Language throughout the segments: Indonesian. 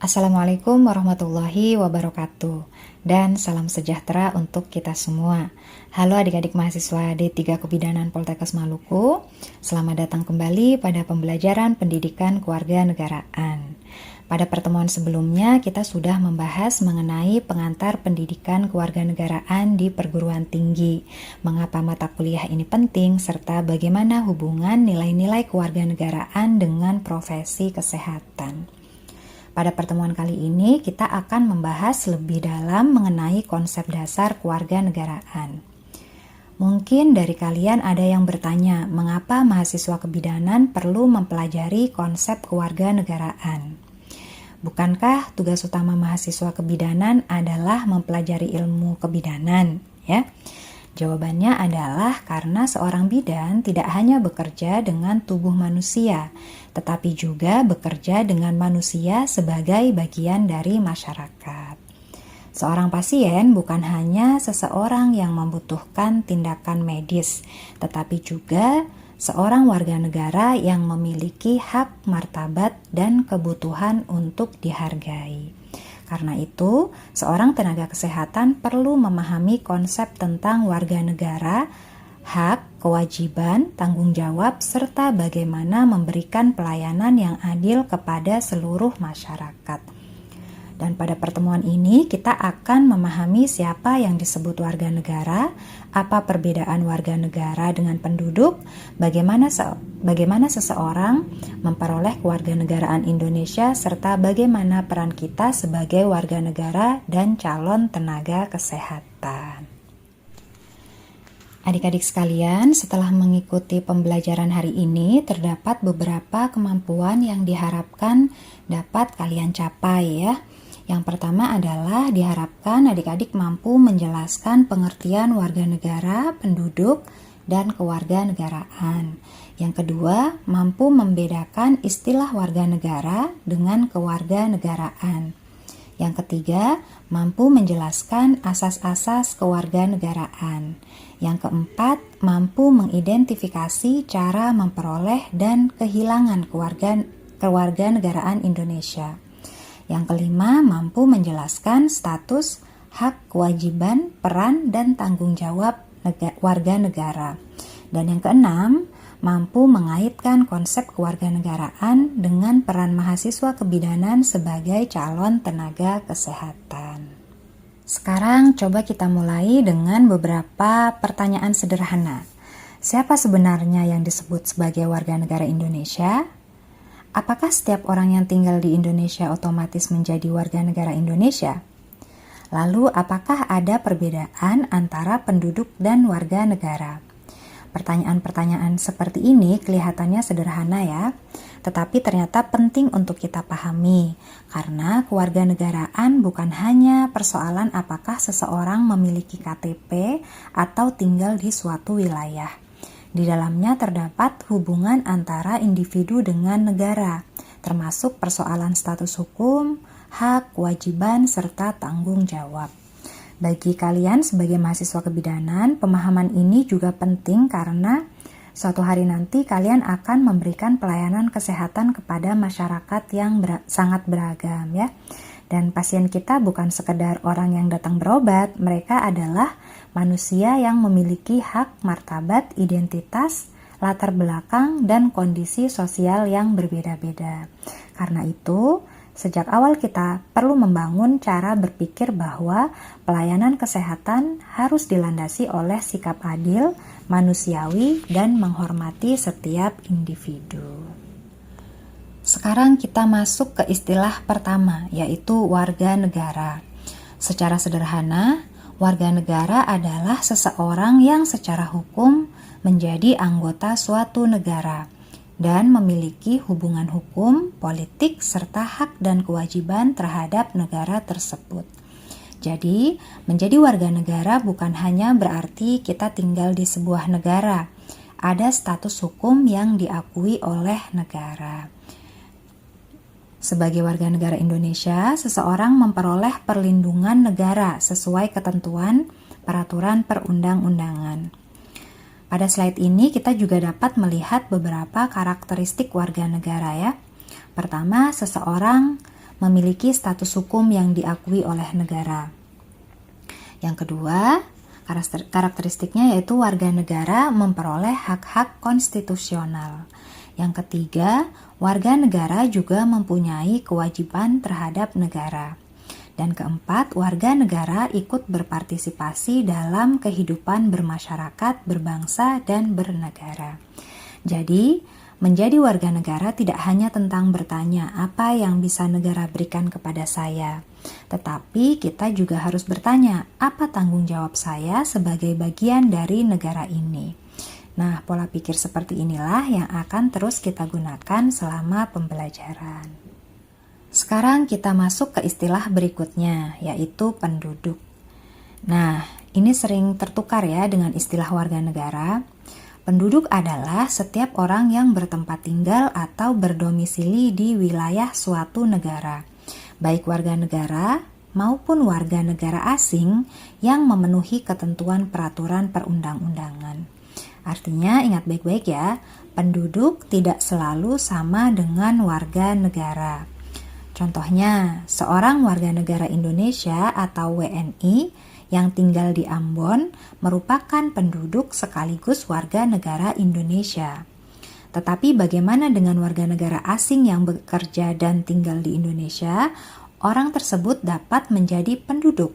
Assalamualaikum warahmatullahi wabarakatuh, dan salam sejahtera untuk kita semua. Halo adik-adik mahasiswa D3 Kebidanan Poltekkes Maluku, selamat datang kembali pada pembelajaran pendidikan kewarganegaraan. Pada pertemuan sebelumnya kita sudah membahas mengenai pengantar pendidikan kewarganegaraan di perguruan tinggi, mengapa mata kuliah ini penting, serta bagaimana hubungan nilai-nilai kewarganegaraan dengan profesi kesehatan. Pada pertemuan kali ini, kita akan membahas lebih dalam mengenai konsep dasar kewarganegaraan. Mungkin dari kalian ada yang bertanya, mengapa mahasiswa kebidanan perlu mempelajari konsep kewarganegaraan? Bukankah tugas utama mahasiswa kebidanan adalah mempelajari ilmu kebidanan, ya? Jawabannya adalah karena seorang bidan tidak hanya bekerja dengan tubuh manusia, tetapi juga bekerja dengan manusia sebagai bagian dari masyarakat. Seorang pasien bukan hanya seseorang yang membutuhkan tindakan medis, tetapi juga seorang warga negara yang memiliki hak, martabat, dan kebutuhan untuk dihargai. Karena itu, seorang tenaga kesehatan perlu memahami konsep tentang warga negara, hak, kewajiban, tanggung jawab, serta bagaimana memberikan pelayanan yang adil kepada seluruh masyarakat. Dan pada pertemuan ini kita akan memahami siapa yang disebut warga negara, apa perbedaan warga negara dengan penduduk, bagaimana seseorang memperoleh kewarganegaraan Indonesia, serta bagaimana peran kita sebagai warga negara dan calon tenaga kesehatan. Adik-adik sekalian, setelah mengikuti pembelajaran hari ini, terdapat beberapa kemampuan yang diharapkan dapat kalian capai ya. Yang pertama adalah diharapkan adik-adik mampu menjelaskan pengertian warga negara, penduduk, dan kewarganegaraan. Yang kedua, mampu membedakan istilah warga negara dengan kewarganegaraan. Yang ketiga, mampu menjelaskan asas-asas kewarganegaraan. Yang keempat, mampu mengidentifikasi cara memperoleh dan kehilangan kewarganegaraan Indonesia. Yang kelima, mampu menjelaskan status, hak, kewajiban, peran, dan tanggung jawab warga negara. Dan yang keenam, mampu mengaitkan konsep kewarganegaraan dengan peran mahasiswa kebidanan sebagai calon tenaga kesehatan. Sekarang coba kita mulai dengan beberapa pertanyaan sederhana. Siapa sebenarnya yang disebut sebagai warga negara Indonesia? Apakah setiap orang yang tinggal di Indonesia otomatis menjadi warga negara Indonesia? Lalu, apakah ada perbedaan antara penduduk dan warga negara? Pertanyaan-pertanyaan seperti ini kelihatannya sederhana ya, tetapi ternyata penting untuk kita pahami, karena kewarganegaraan bukan hanya persoalan apakah seseorang memiliki KTP atau tinggal di suatu wilayah. Di dalamnya terdapat hubungan antara individu dengan negara, termasuk persoalan status hukum, hak, kewajiban, serta tanggung jawab. Bagi kalian sebagai mahasiswa kebidanan, pemahaman ini juga penting karena suatu hari nanti kalian akan memberikan pelayanan kesehatan kepada masyarakat yang sangat beragam ya. Dan pasien kita bukan sekedar orang yang datang berobat, mereka adalah manusia yang memiliki hak, martabat, identitas, latar belakang, dan kondisi sosial yang berbeda-beda. Karena itu, sejak awal kita perlu membangun cara berpikir bahwa pelayanan kesehatan harus dilandasi oleh sikap adil, manusiawi, dan menghormati setiap individu. Sekarang kita masuk ke istilah pertama, yaitu warga negara. Secara sederhana, warga negara adalah seseorang yang secara hukum menjadi anggota suatu negara dan memiliki hubungan hukum, politik, serta hak dan kewajiban terhadap negara tersebut. Jadi, menjadi warga negara bukan hanya berarti kita tinggal di sebuah negara. Ada status hukum yang diakui oleh negara. Sebagai warga negara Indonesia, seseorang memperoleh perlindungan negara sesuai ketentuan peraturan perundang-undangan. Pada slide ini kita juga dapat melihat beberapa karakteristik warga negara ya. Pertama, seseorang memiliki status hukum yang diakui oleh negara. Yang kedua, karakteristiknya yaitu warga negara memperoleh hak-hak konstitusional. Yang ketiga, warga negara juga mempunyai kewajiban terhadap negara. Dan keempat, warga negara ikut berpartisipasi dalam kehidupan bermasyarakat, berbangsa, dan bernegara. Jadi, menjadi warga negara tidak hanya tentang bertanya apa yang bisa negara berikan kepada saya, tetapi kita juga harus bertanya apa tanggung jawab saya sebagai bagian dari negara ini. Nah, pola pikir seperti inilah yang akan terus kita gunakan selama pembelajaran. Sekarang kita masuk ke istilah berikutnya, yaitu penduduk. Nah, ini sering tertukar ya dengan istilah warga negara. Penduduk adalah setiap orang yang bertempat tinggal atau berdomisili di wilayah suatu negara, baik warga negara maupun warga negara asing yang memenuhi ketentuan peraturan perundang-undangan. Artinya, ingat baik-baik ya, penduduk tidak selalu sama dengan warga negara. Contohnya, seorang warga negara Indonesia atau WNI yang tinggal di Ambon merupakan penduduk sekaligus warga negara Indonesia. Tetapi bagaimana dengan warga negara asing yang bekerja dan tinggal di Indonesia? Orang tersebut dapat menjadi penduduk,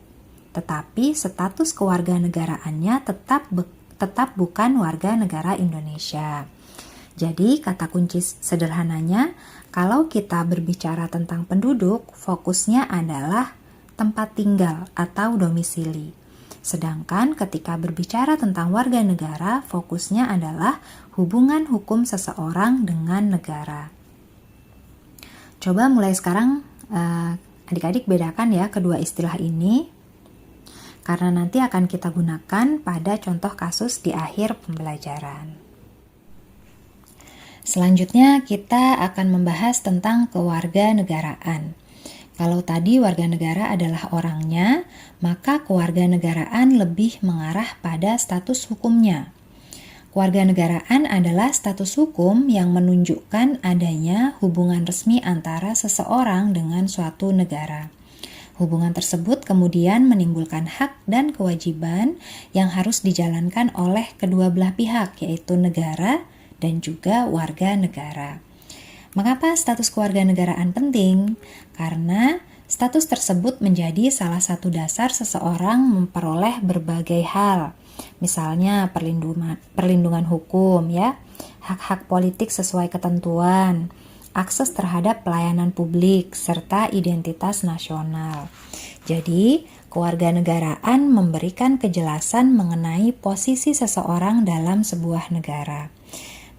tetapi status kewarganegaraannya tetap bukan warga negara Indonesia. Jadi, kata kunci sederhananya, kalau kita berbicara tentang penduduk, fokusnya adalah tempat tinggal atau domisili. Sedangkan ketika berbicara tentang warga negara, fokusnya adalah hubungan hukum seseorang dengan negara. Coba mulai sekarang adik-adik bedakan ya kedua istilah ini, karena nanti akan kita gunakan pada contoh kasus di akhir pembelajaran. Selanjutnya kita akan membahas tentang kewarganegaraan. Kalau tadi warga negara adalah orangnya, maka kewarganegaraan lebih mengarah pada status hukumnya. Kewarganegaraan adalah status hukum yang menunjukkan adanya hubungan resmi antara seseorang dengan suatu negara. Hubungan tersebut kemudian menimbulkan hak dan kewajiban yang harus dijalankan oleh kedua belah pihak, yaitu negara dan juga warga negara. Mengapa status kewarganegaraan penting? Karena status tersebut menjadi salah satu dasar seseorang memperoleh berbagai hal. Misalnya perlindungan hukum ya, hak-hak politik sesuai ketentuan, akses terhadap pelayanan publik, serta identitas nasional. Jadi, kewarganegaraan memberikan kejelasan mengenai posisi seseorang dalam sebuah negara.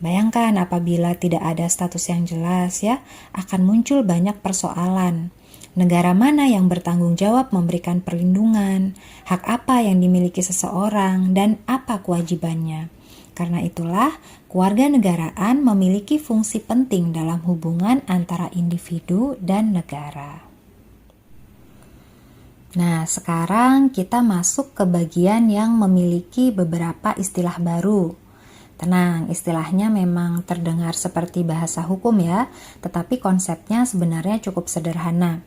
Bayangkan apabila tidak ada status yang jelas ya, akan muncul banyak persoalan. Negara mana yang bertanggung jawab memberikan perlindungan, hak apa yang dimiliki seseorang, dan apa kewajibannya. Karena itulah, kewarganegaraan memiliki fungsi penting dalam hubungan antara individu dan negara. Nah, sekarang kita masuk ke bagian yang memiliki beberapa istilah baru. Tenang, istilahnya memang terdengar seperti bahasa hukum ya, tetapi konsepnya sebenarnya cukup sederhana.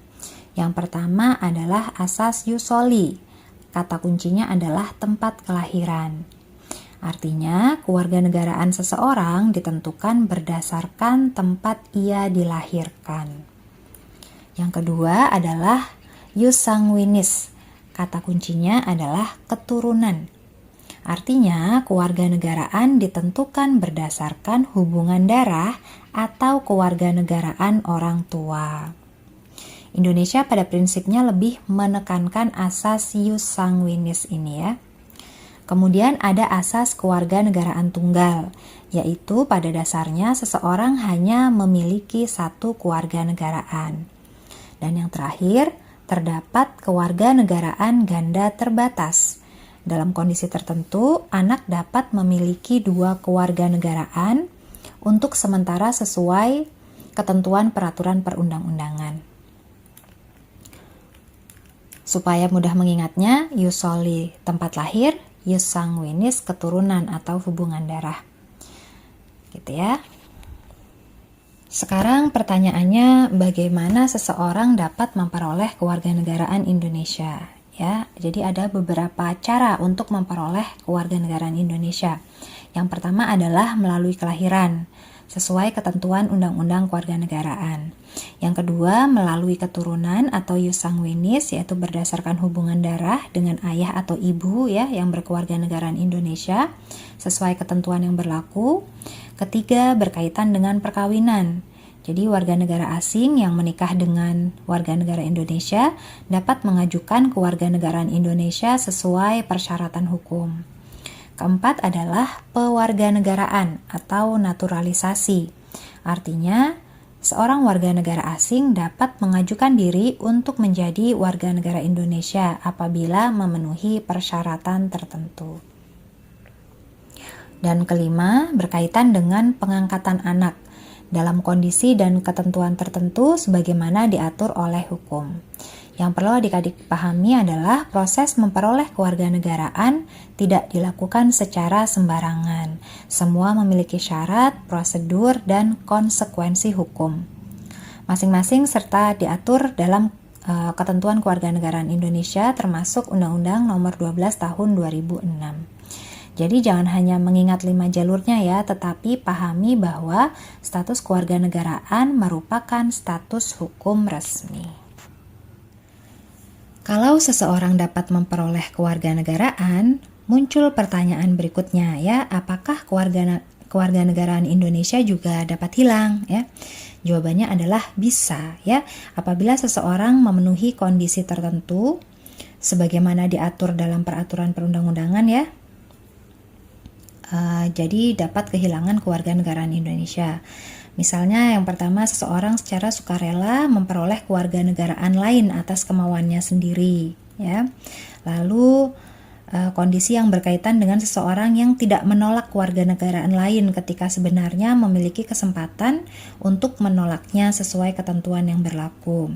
Yang pertama adalah asas jus soli. Kata kuncinya adalah tempat kelahiran. Artinya, kewarganegaraan seseorang ditentukan berdasarkan tempat ia dilahirkan. Yang kedua adalah jus sanguinis. Kata kuncinya adalah keturunan. Artinya, kewarganegaraan ditentukan berdasarkan hubungan darah atau kewarganegaraan orang tua. Indonesia pada prinsipnya lebih menekankan asas jus sanguinis ini ya. Kemudian ada asas kewarganegaraan tunggal, yaitu pada dasarnya seseorang hanya memiliki satu kewarganegaraan. Dan yang terakhir, terdapat kewarganegaraan ganda terbatas. Dalam kondisi tertentu, anak dapat memiliki dua kewarganegaraan untuk sementara sesuai ketentuan peraturan perundang-undangan. Supaya mudah mengingatnya, jus soli tempat lahir, jus sanguinis keturunan atau hubungan darah. Gitu ya. Sekarang pertanyaannya, bagaimana seseorang dapat memperoleh kewarganegaraan Indonesia? Ya, jadi ada beberapa cara untuk memperoleh kewarganegaraan Indonesia. Yang pertama adalah melalui kelahiran, sesuai ketentuan Undang-Undang Kewarganegaraan. Yang kedua, melalui keturunan atau ius sanguinis, yaitu berdasarkan hubungan darah dengan ayah atau ibu ya yang berkewarganegaraan Indonesia, sesuai ketentuan yang berlaku. Ketiga, berkaitan dengan perkawinan. Jadi warga negara asing yang menikah dengan warga negara Indonesia dapat mengajukan kewarganegaraan Indonesia sesuai persyaratan hukum. Keempat adalah pewarganegaraan atau naturalisasi. Artinya, seorang warga negara asing dapat mengajukan diri untuk menjadi warga negara Indonesia apabila memenuhi persyaratan tertentu. Dan kelima, berkaitan dengan pengangkatan anak dalam kondisi dan ketentuan tertentu sebagaimana diatur oleh hukum. Yang perlu adik-adik pahami adalah proses memperoleh kewarganegaraan tidak dilakukan secara sembarangan. Semua memiliki syarat, prosedur, dan konsekuensi hukum. Masing-masing serta diatur dalam ketentuan kewarganegaraan Indonesia termasuk Undang-Undang Nomor 12 Tahun 2006. Jadi jangan hanya mengingat 5 jalurnya ya, tetapi pahami bahwa status kewarganegaraan merupakan status hukum resmi. Kalau seseorang dapat memperoleh kewarganegaraan, muncul pertanyaan berikutnya ya, apakah kewarganegaraan Indonesia juga dapat hilang ya? Jawabannya adalah bisa ya, apabila seseorang memenuhi kondisi tertentu sebagaimana diatur dalam peraturan perundang-undangan ya. Jadi dapat kehilangan kewarganegaraan Indonesia. Misalnya yang pertama, seseorang secara sukarela memperoleh kewarganegaraan lain atas kemauannya sendiri ya. Lalu kondisi yang berkaitan dengan seseorang yang tidak menolak kewarganegaraan lain ketika sebenarnya memiliki kesempatan untuk menolaknya sesuai ketentuan yang berlaku.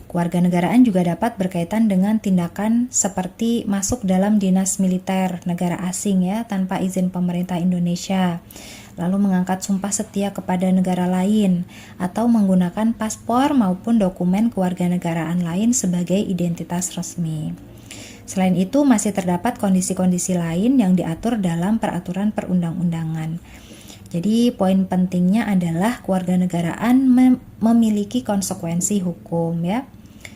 Kewarganegaraan juga dapat berkaitan dengan tindakan seperti masuk dalam dinas militer negara asing ya tanpa izin pemerintah Indonesia, lalu mengangkat sumpah setia kepada negara lain atau menggunakan paspor maupun dokumen kewarganegaraan lain sebagai identitas resmi. Selain itu masih terdapat kondisi-kondisi lain yang diatur dalam peraturan perundang-undangan. Jadi poin pentingnya adalah kewarganegaraan memiliki konsekuensi hukum ya.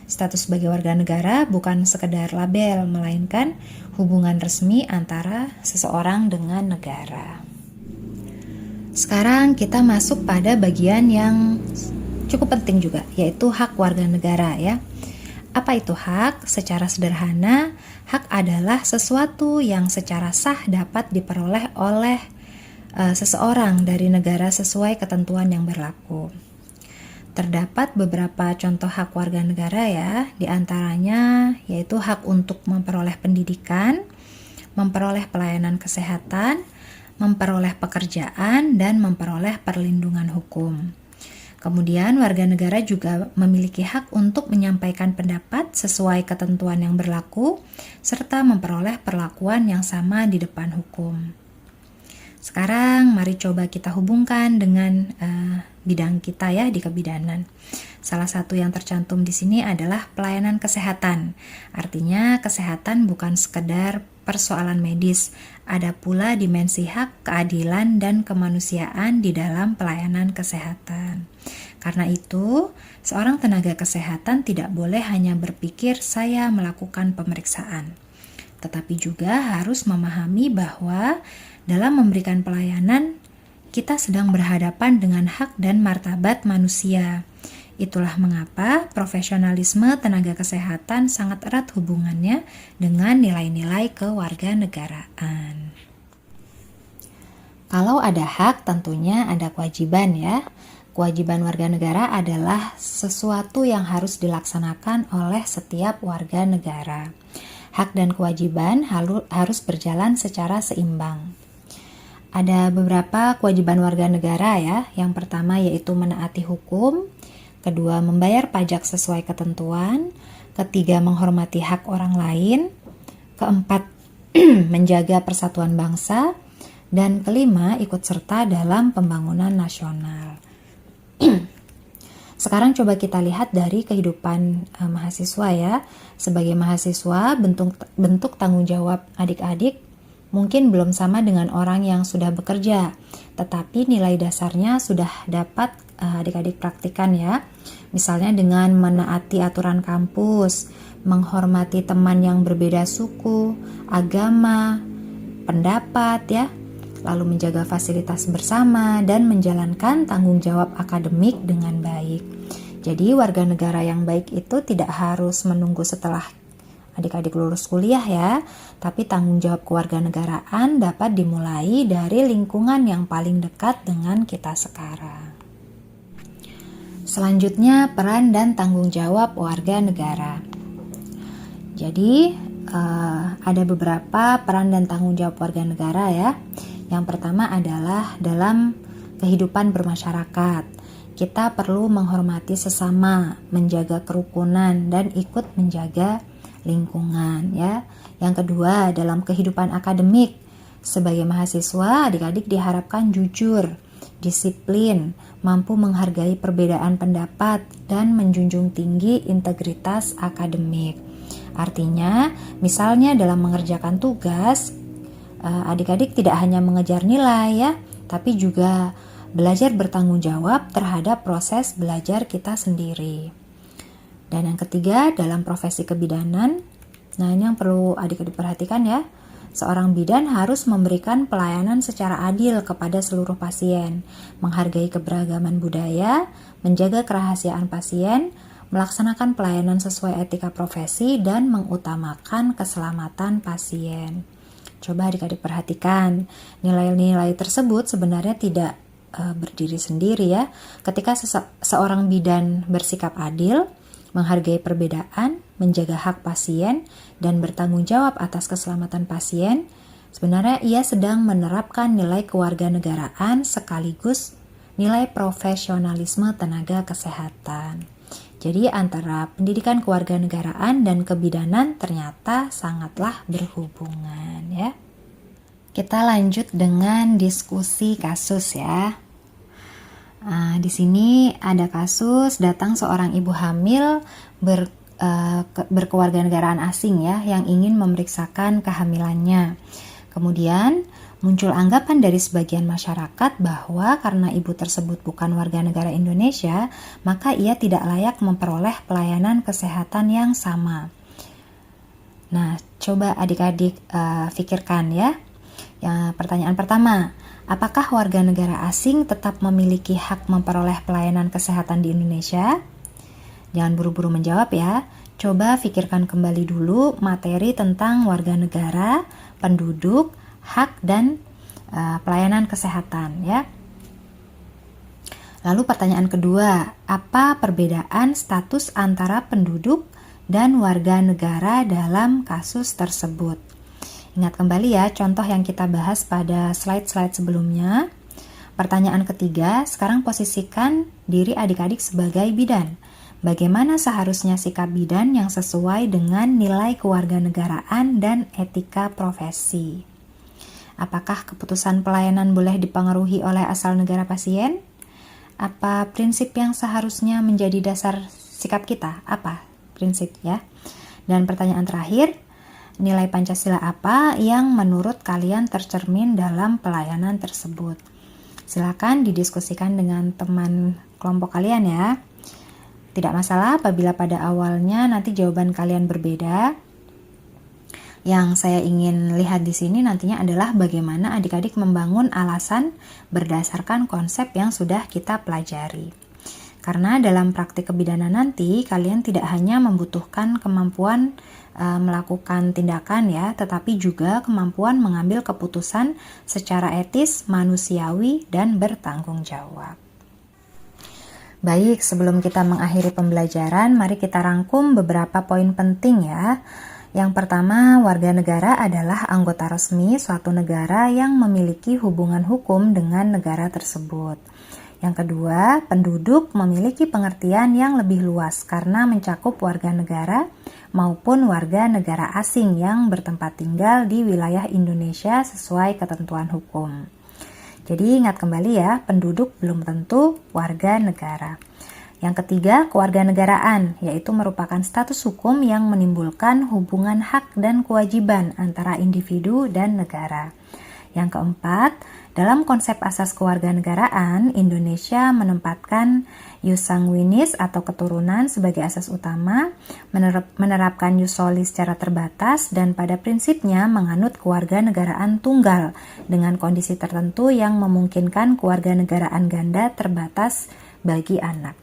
Status sebagai warga negara bukan sekedar label, melainkan hubungan resmi antara seseorang dengan negara. Sekarang kita masuk pada bagian yang cukup penting juga, yaitu hak warga negara ya. Apa itu hak? Secara sederhana, hak adalah sesuatu yang secara sah dapat diperoleh oleh seseorang dari negara sesuai ketentuan yang berlaku. Terdapat beberapa contoh hak warga negara ya, diantaranya yaitu hak untuk memperoleh pendidikan, memperoleh pelayanan kesehatan, memperoleh pekerjaan, dan memperoleh perlindungan hukum. Kemudian warga negara juga memiliki hak untuk menyampaikan pendapat sesuai ketentuan yang berlaku, serta memperoleh perlakuan yang sama di depan hukum. Sekarang mari coba kita hubungkan dengan bidang kita ya di kebidanan. Salah satu yang tercantum di sini adalah pelayanan kesehatan. Artinya kesehatan bukan sekedar persoalan medis, ada pula dimensi hak, keadilan, dan kemanusiaan di dalam pelayanan kesehatan. Karena itu, seorang tenaga kesehatan tidak boleh hanya berpikir saya melakukan pemeriksaan, tetapi juga harus memahami bahwa dalam memberikan pelayanan, kita sedang berhadapan dengan hak dan martabat manusia. Itulah mengapa profesionalisme tenaga kesehatan sangat erat hubungannya dengan nilai-nilai kewarganegaraan. Kalau ada hak, tentunya ada kewajiban ya. Kewajiban warga negara adalah sesuatu yang harus dilaksanakan oleh setiap warga negara. Hak dan kewajiban harus berjalan secara seimbang. Ada beberapa kewajiban warga negara ya. Yang pertama yaitu menaati hukum, kedua membayar pajak sesuai ketentuan, ketiga menghormati hak orang lain, keempat menjaga persatuan bangsa, dan kelima ikut serta dalam pembangunan nasional. Sekarang coba kita lihat dari kehidupan mahasiswa ya. Sebagai mahasiswa, bentuk tanggung jawab adik-adik mungkin belum sama dengan orang yang sudah bekerja, tetapi nilai dasarnya sudah dapat adik-adik praktikan ya. Misalnya dengan menaati aturan kampus, menghormati teman yang berbeda suku, agama, pendapat ya, lalu menjaga fasilitas bersama dan menjalankan tanggung jawab akademik dengan baik. Jadi warga negara yang baik itu tidak harus menunggu setelah adik-adik lulus kuliah ya, tapi tanggung jawab kewarganegaraan dapat dimulai dari lingkungan yang paling dekat dengan kita sekarang. Selanjutnya, peran dan tanggung jawab warga negara. Jadi, ada beberapa peran dan tanggung jawab warga negara ya. Yang pertama adalah dalam kehidupan bermasyarakat. Kita perlu menghormati sesama, menjaga kerukunan, dan ikut menjaga lingkungan ya. Yang kedua, dalam kehidupan akademik, sebagai mahasiswa, adik-adik diharapkan jujur, disiplin, mampu menghargai perbedaan pendapat, dan menjunjung tinggi integritas akademik. Artinya, misalnya dalam mengerjakan tugas, adik-adik tidak hanya mengejar nilai ya, tapi juga belajar bertanggung jawab terhadap proses belajar kita sendiri. Dan yang ketiga, dalam profesi kebidanan, nah ini yang perlu adik-adik perhatikan ya, seorang bidan harus memberikan pelayanan secara adil kepada seluruh pasien, menghargai keberagaman budaya, menjaga kerahasiaan pasien, melaksanakan pelayanan sesuai etika profesi, dan mengutamakan keselamatan pasien. Coba adik-adik perhatikan, nilai-nilai tersebut sebenarnya tidak berdiri sendiri ya. Ketika seorang bidan bersikap adil, menghargai perbedaan, menjaga hak pasien, dan bertanggung jawab atas keselamatan pasien, sebenarnya ia sedang menerapkan nilai kewarganegaraan sekaligus nilai profesionalisme tenaga kesehatan. Jadi antara pendidikan kewarganegaraan dan kebidanan ternyata sangatlah berhubungan ya. Kita lanjut dengan diskusi kasus ya. Di sini ada kasus datang seorang ibu hamil berkewarganegaraan asing ya yang ingin memeriksakan kehamilannya. Kemudian muncul anggapan dari sebagian masyarakat bahwa karena ibu tersebut bukan warga negara Indonesia, maka ia tidak layak memperoleh pelayanan kesehatan yang sama. Nah, coba adik-adik pikirkan ya. Pertanyaan pertama, apakah warga negara asing tetap memiliki hak memperoleh pelayanan kesehatan di Indonesia? Jangan buru-buru menjawab ya. Coba pikirkan kembali dulu materi tentang warga negara, penduduk, hak, dan pelayanan kesehatan ya. Lalu pertanyaan kedua, apa perbedaan status antara penduduk dan warga negara dalam kasus tersebut? Ingat kembali ya contoh yang kita bahas pada slide-slide sebelumnya. Pertanyaan ketiga, sekarang posisikan diri adik-adik sebagai bidan. Bagaimana seharusnya sikap bidan yang sesuai dengan nilai kewarganegaraan dan etika profesi? Apakah keputusan pelayanan boleh dipengaruhi oleh asal negara pasien? Apa prinsip yang seharusnya menjadi dasar sikap kita? Apa prinsip ya? Dan pertanyaan terakhir, nilai Pancasila apa yang menurut kalian tercermin dalam pelayanan tersebut? Silakan didiskusikan dengan teman kelompok kalian ya. Tidak masalah apabila pada awalnya nanti jawaban kalian berbeda. Yang saya ingin lihat di sini nantinya adalah bagaimana adik-adik membangun alasan berdasarkan konsep yang sudah kita pelajari. Karena dalam praktik kebidanan nanti kalian tidak hanya membutuhkan kemampuan melakukan tindakan ya, tetapi juga kemampuan mengambil keputusan secara etis, manusiawi, dan bertanggung jawab. Baik, sebelum kita mengakhiri pembelajaran, mari kita rangkum beberapa poin penting ya. Yang pertama, warga negara adalah anggota resmi suatu negara yang memiliki hubungan hukum dengan negara tersebut. Yang kedua, penduduk memiliki pengertian yang lebih luas karena mencakup warga negara maupun warga negara asing yang bertempat tinggal di wilayah Indonesia sesuai ketentuan hukum. Jadi ingat kembali ya, penduduk belum tentu warga negara. Yang ketiga, kewarganegaraan, yaitu merupakan status hukum yang menimbulkan hubungan hak dan kewajiban antara individu dan negara. Yang keempat, dalam konsep asas kewarganegaraan, Indonesia menempatkan ius sanguinis atau keturunan sebagai asas utama, menerapkan ius soli secara terbatas, dan pada prinsipnya menganut kewarganegaraan tunggal dengan kondisi tertentu yang memungkinkan kewarganegaraan ganda terbatas bagi anak.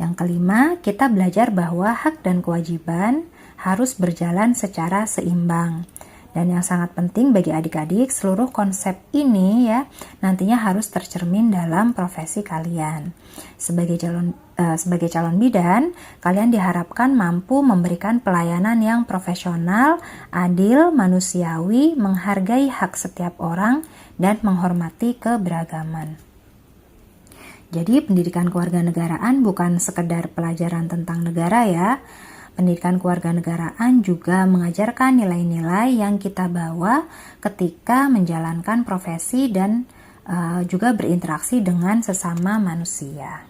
Yang kelima, kita belajar bahwa hak dan kewajiban harus berjalan secara seimbang. Dan yang sangat penting bagi adik-adik, seluruh konsep ini ya nantinya harus tercermin dalam profesi kalian. Sebagai calon bidan, kalian diharapkan mampu memberikan pelayanan yang profesional, adil, manusiawi, menghargai hak setiap orang, dan menghormati keberagaman. Jadi pendidikan kewarganegaraan bukan sekedar pelajaran tentang negara ya. Pendidikan kewarganegaraan juga mengajarkan nilai-nilai yang kita bawa ketika menjalankan profesi dan juga berinteraksi dengan sesama manusia.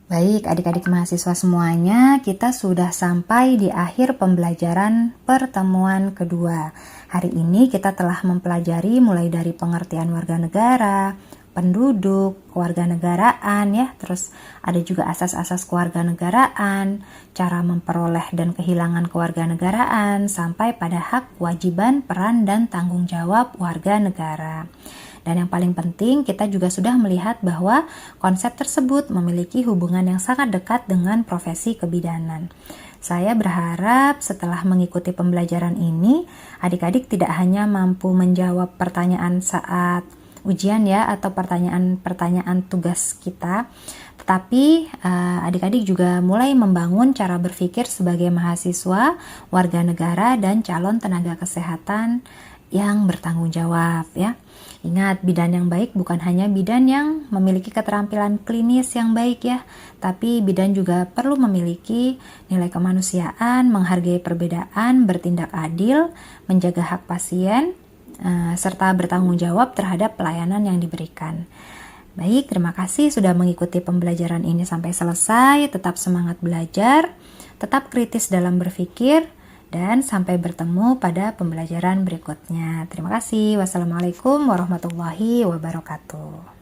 Baik, adik-adik mahasiswa semuanya, kita sudah sampai di akhir pembelajaran pertemuan kedua. Hari ini kita telah mempelajari mulai dari pengertian warga negara, penduduk, kewarganegaraan ya, terus ada juga asas-asas kewarganegaraan, cara memperoleh dan kehilangan kewarganegaraan, sampai pada hak, kewajiban, peran, dan tanggung jawab warga negara. Dan yang paling penting, kita juga sudah melihat bahwa konsep tersebut memiliki hubungan yang sangat dekat dengan profesi kebidanan. Saya berharap setelah mengikuti pembelajaran ini, adik-adik tidak hanya mampu menjawab pertanyaan saat ujian ya atau pertanyaan-pertanyaan tugas kita, tetapi adik-adik juga mulai membangun cara berpikir sebagai mahasiswa, warga negara, dan calon tenaga kesehatan yang bertanggung jawab ya. Ingat, bidan yang baik bukan hanya bidan yang memiliki keterampilan klinis yang baik ya, tapi bidan juga perlu memiliki nilai kemanusiaan, menghargai perbedaan, bertindak adil, menjaga hak pasien, serta bertanggung jawab terhadap pelayanan yang diberikan. Baik, terima kasih sudah mengikuti pembelajaran ini sampai selesai. Tetap semangat belajar, tetap kritis dalam berpikir, dan sampai bertemu pada pembelajaran berikutnya. Terima kasih. Wassalamualaikum warahmatullahi wabarakatuh.